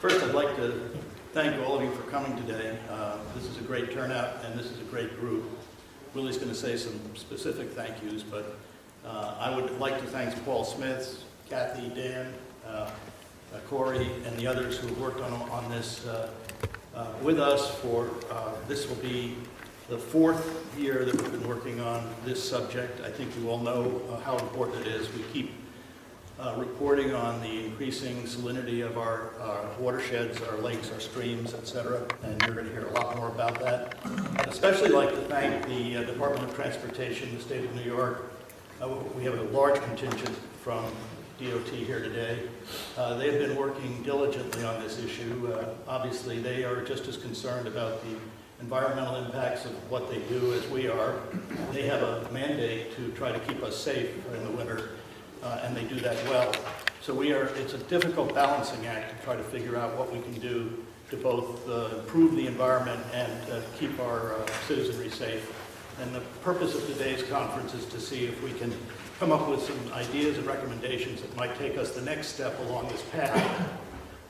First, I'd like to thank all of you for coming today. This is a great turnout, and this is a great group. Willie's going to say some specific thank yous, but I would like to thank Paul Smith, Kathy, Dan, Corey, and the others who have worked on this with us for, this will be the fourth year that we've been working on this subject. I think you all know how important it is. We keep reporting on the increasing salinity of our watersheds, our lakes, our streams, etc., and you're going to hear a lot more about that. I'd especially like to thank the Department of Transportation, the state of New York. We have a large contingent from DOT here today. They have been working diligently on this issue. Obviously, they are just as concerned about the environmental impacts of what they do as we are. They have a mandate to try to keep us safe in the winter, and they do that well. So it's a difficult balancing act to try to figure out what we can do to both improve the environment and keep our citizenry safe. And the purpose of today's conference is to see if we can come up with some ideas and recommendations that might take us the next step along this path.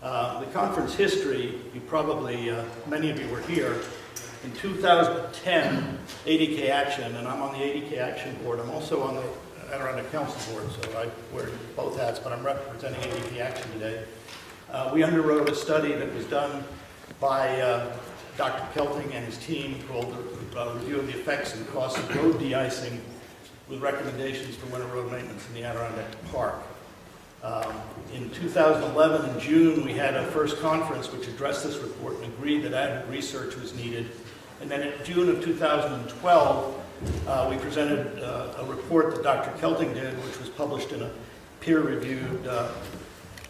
The conference history, you probably, many of you were here. In 2010, ADK Action, and I'm on the ADK Action board. I'm also on the Adirondack Council board, so I wear both hats, but I'm representing ADK Action today. We underwrote a study that was done by Dr. Kelting and his team called Review of the Effects and Costs of Road De-icing with recommendations for winter road maintenance in the Adirondack Park. In 2011, in June, we had a first conference which addressed this report and agreed that added research was needed. And then in June of 2012, we presented a report that Dr. Kelting did, which was published in a peer-reviewed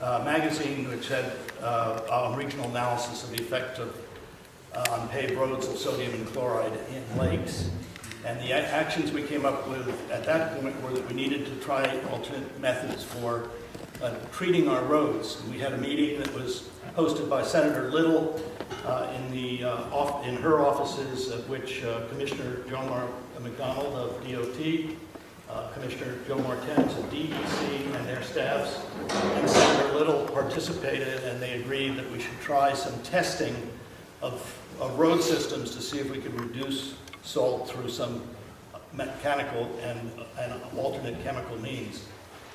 magazine which had a regional analysis of the effect of on paved roads of sodium and chloride in lakes. And the actions we came up with at that point were that we needed to try alternate methods for treating our roads. And we had a meeting that was hosted by Senator Little in her offices, at which Commissioner Joe McDonald of DOT, Commissioner Joe Martens of DEC and their staffs, and Senator Little participated, and they agreed that we should try some testing of road systems to see if we could reduce salt through some mechanical and alternate chemical means.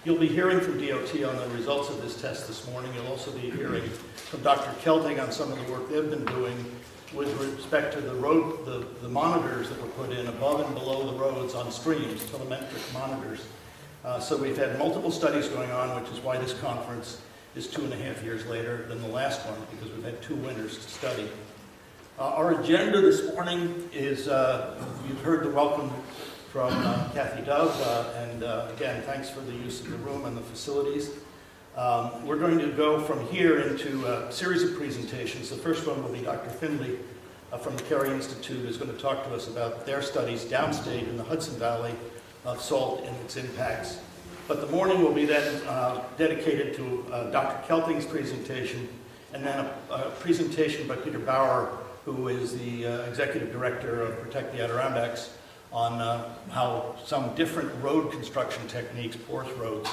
You'll be hearing from DOT on the results of this test this morning. You'll also be hearing from Dr. Kelting on some of the work they've been doing with respect to the monitors that were put in above and below the roads on streams, telemetric monitors. So we've had multiple studies going on, which is why this conference is 2.5 years later than the last one, because we've had 2 winters to study. Our agenda this morning is, you've heard the welcome from Kathy Dove, and again, thanks for the use of the room and the facilities. We're going to go from here into a series of presentations. The first one will be Dr. Findley from the Carey Institute, who's going to talk to us about their studies downstate in the Hudson Valley of salt and its impacts. But the morning will be then dedicated to Dr. Kelting's presentation, and then a presentation by Peter Bauer, who is the Executive Director of Protect the Adirondacks, on how some different road construction techniques, porous roads,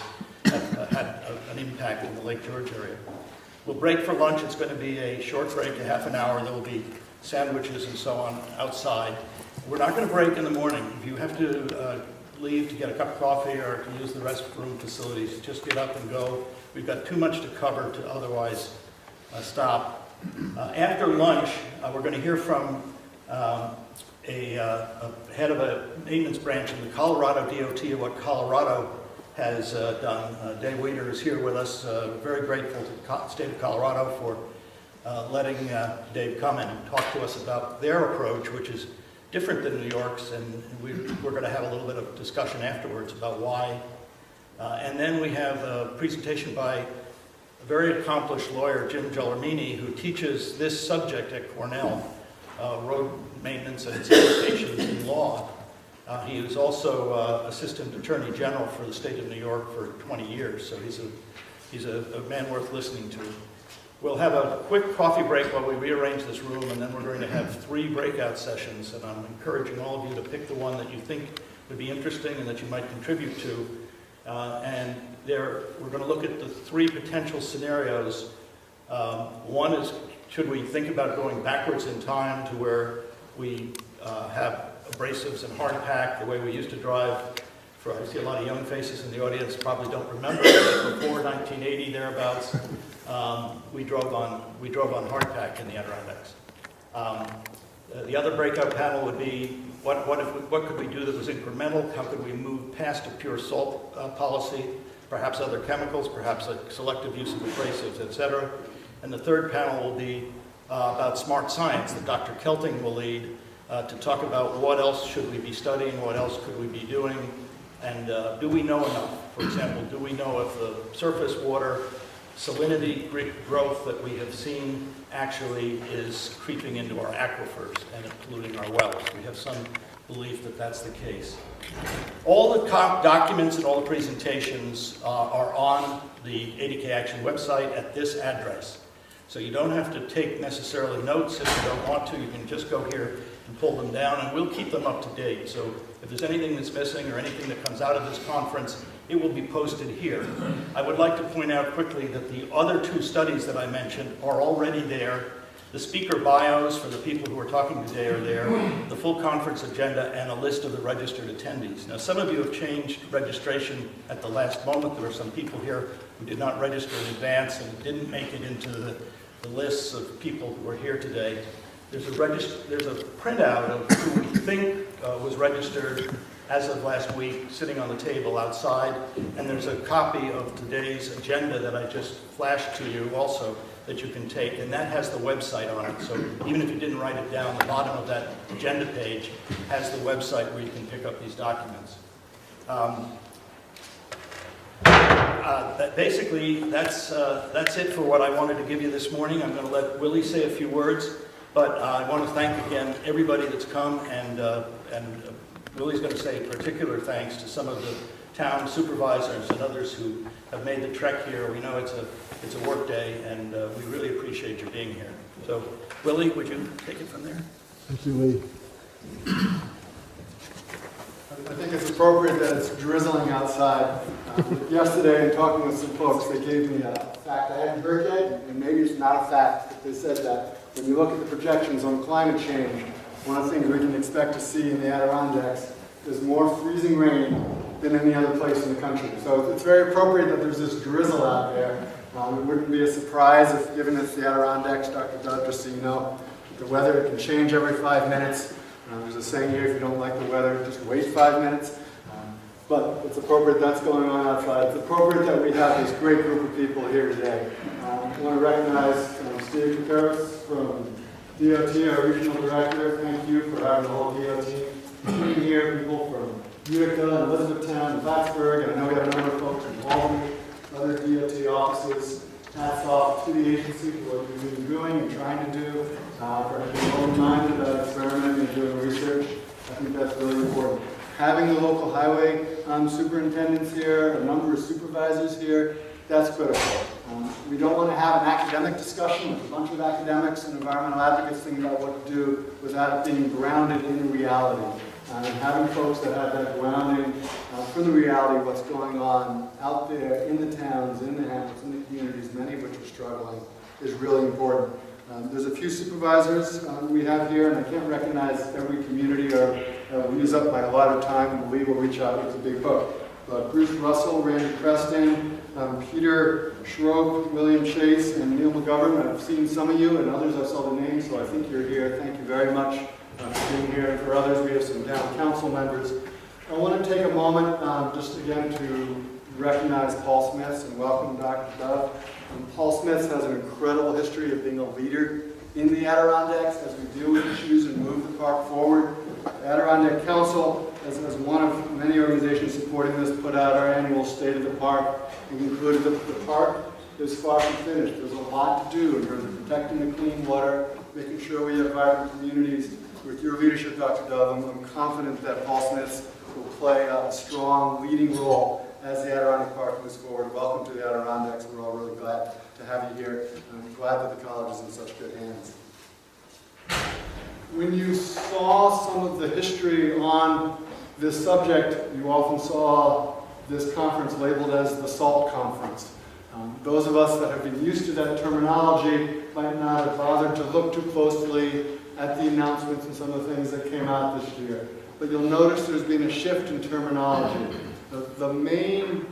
have had an impact in the Lake George area. We'll break for lunch. It's going to be a short break, a half an hour. There will be sandwiches and so on outside. We're not going to break in the morning. If you have to leave to get a cup of coffee or to use the restroom facilities, just get up and go. We've got too much to cover to otherwise stop. After lunch, we're going to hear from a head of a maintenance branch in the Colorado DOT of what Colorado has done. Dave Weeder is here with us. Very grateful to the state of Colorado for letting Dave come and talk to us about their approach, which is different than New York's, and we're going to have a little bit of discussion afterwards about why. And then we have a presentation by a very accomplished lawyer, Jim Gellermini, who teaches this subject at Cornell, road maintenance and its implications in law. He was also Assistant Attorney General for the state of New York for 20 years, so he's a man worth listening to. We'll have a quick coffee break while we rearrange this room, and then we're going to have 3 breakout sessions, and I'm encouraging all of you to pick the one that you think would be interesting and that you might contribute to. And we're going to look at the 3 potential scenarios One is, should we think about going backwards in time to where we have abrasives and hardtack the way we used to drive? I see a lot of young faces in the audience probably don't remember. Before 1980, thereabouts, we drove on hardtack in the Adirondacks. The other breakout panel would be what could we do that was incremental? How could we move past a pure salt policy? Perhaps other chemicals, perhaps a selective use of abrasives, etc. And the third panel will be about smart science that Dr. Kelting will lead to talk about what else should we be studying, what else could we be doing, and do we know enough? For example, do we know if the surface water salinity growth that we have seen actually is creeping into our aquifers and polluting our wells? We have some belief that that's the case. All the documents and all the presentations are on the ADK Action website at this address. So you don't have to take necessarily notes if you don't want to. You can just go here and pull them down, and we'll keep them up to date. So if there's anything that's missing or anything that comes out of this conference, it will be posted here. I would like to point out quickly that the other two studies that I mentioned are already there. The speaker bios for the people who are talking today are there, the full conference agenda, and a list of the registered attendees. Now, some of you have changed registration at the last moment. There were some people here who did not register in advance and didn't make it into the lists of people who are here today. There's a printout of who we think was registered as of last week, sitting on the table outside, and there's a copy of today's agenda that I just flashed to you also that you can take, and that has the website on it. So even if you didn't write it down, the bottom of that agenda page has the website where you can pick up these documents. Basically, that's it for what I wanted to give you this morning. I'm going to let Willie say a few words, but I want to thank again everybody that's come, and Willie's going to say particular thanks to some of the town supervisors and others who have made the trek here. We know it's a work day, and we really appreciate your being here. So, Willie, would you take it from there? Thank you, Lee. I think it's appropriate that it's drizzling outside. Yesterday, in talking with some folks, they gave me a fact I hadn't heard yet, and maybe it's not a fact, but they said that when you look at the projections on climate change, one of the things we can expect to see in the Adirondacks is more freezing rain than any other place in the country. So it's very appropriate that there's this drizzle out there. It wouldn't be a surprise if, given it's the Adirondacks, Dr. Dodd, just so you know, the weather can change every 5 minutes. There's a saying here, if you don't like the weather, just wait 5 minutes. But it's appropriate that's going on outside. It's appropriate that we have this great group of people here today. I want to recognize Steve Kukaris from DOT, our regional director. Thank you for having the whole DOT team here, people from Utica and Elizabethtown and Plattsburgh, and I know we have a number of folks from Albany, other DOT offices. Hats off to the agency for what you've been doing and trying to do, for being open-minded about experimenting and doing research. I think that's really important. Having the local highway superintendents here, a number of supervisors here, that's critical. We don't want to have an academic discussion with a bunch of academics and environmental advocates thinking about what to do without it being grounded in reality. And having folks that have that grounding from the reality of what's going on out there in the towns, in the hamlets, in the communities, many of which are struggling, is really important. There's a few supervisors we have here, and I can't recognize every community, or we use up my allotted time, and Lee will reach out with a big book. But Bruce Russell, Randy Preston, Peter Schroep, William Chase, and Neil McGovern. I've seen some of you, and others I saw the names, so I think you're here. Thank you very much for being here. And for others, we have some town council members. I want to take a moment just again to recognize Paul Smith and welcome Dr. Dove. Paul Smith has an incredible history of being a leader in the Adirondacks as we deal with issues and move the park forward. The Adirondack Council, as one of many organizations supporting this, put out our annual State of the Park and concluded that the park is far from finished. There's a lot to do in terms of protecting the clean water, making sure we have vibrant communities. With your leadership, Dr. Dove, I'm confident that Paul Smith will play a strong leading role as the Adirondack Park moves forward. Welcome to the Adirondacks. We're all really glad to have you here. I'm glad that the college is in such good hands. When you saw some of the history on this subject, you often saw this conference labeled as the SALT Conference. Those of us that have been used to that terminology might not have bothered to look too closely at the announcements and some of the things that came out this year. But you'll notice there's been a shift in terminology. The main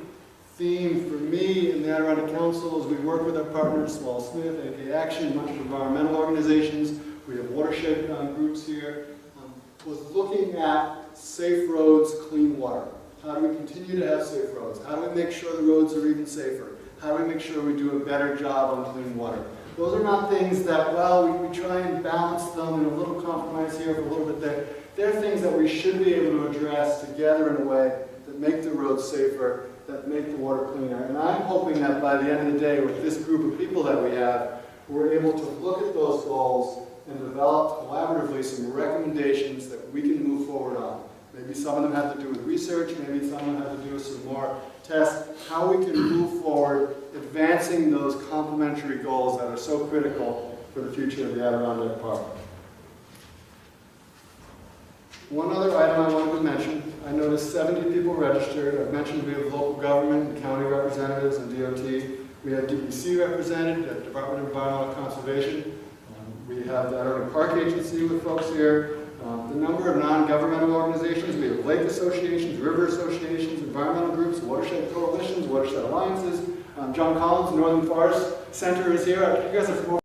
theme for me in the Adirondack Council as we work with our partners, Wall Smith, AK Action, a bunch of environmental organizations, we have watershed groups here, was looking at safe roads, clean water. How do we continue to have safe roads? How do we make sure the roads are even safer? How do we make sure we do a better job on clean water? Those are not things that, well, we try and balance them and a little compromise here, for a little bit there. They're things that we should be able to address together in a way that make the roads safer, that make the water cleaner. And I'm hoping that by the end of the day, with this group of people that we have, we're able to look at those goals and develop collaboratively some recommendations that we can move forward on. Maybe some of them have to do with research, maybe some of them have to do with some more tests, how we can move forward advancing those complementary goals that are so critical for the future of the Adirondack Park. One other item I wanted to mention, I noticed 70 people registered. I've mentioned we have local government and county representatives and DOT. We have DEC represented, the Department of Environmental Conservation. We have the Adirondack Park Agency with folks here. The number of non-governmental organizations, we have lake associations, river associations, environmental groups, watershed coalitions, watershed alliances. John Collins, Northern Forest Center is here. You guys are from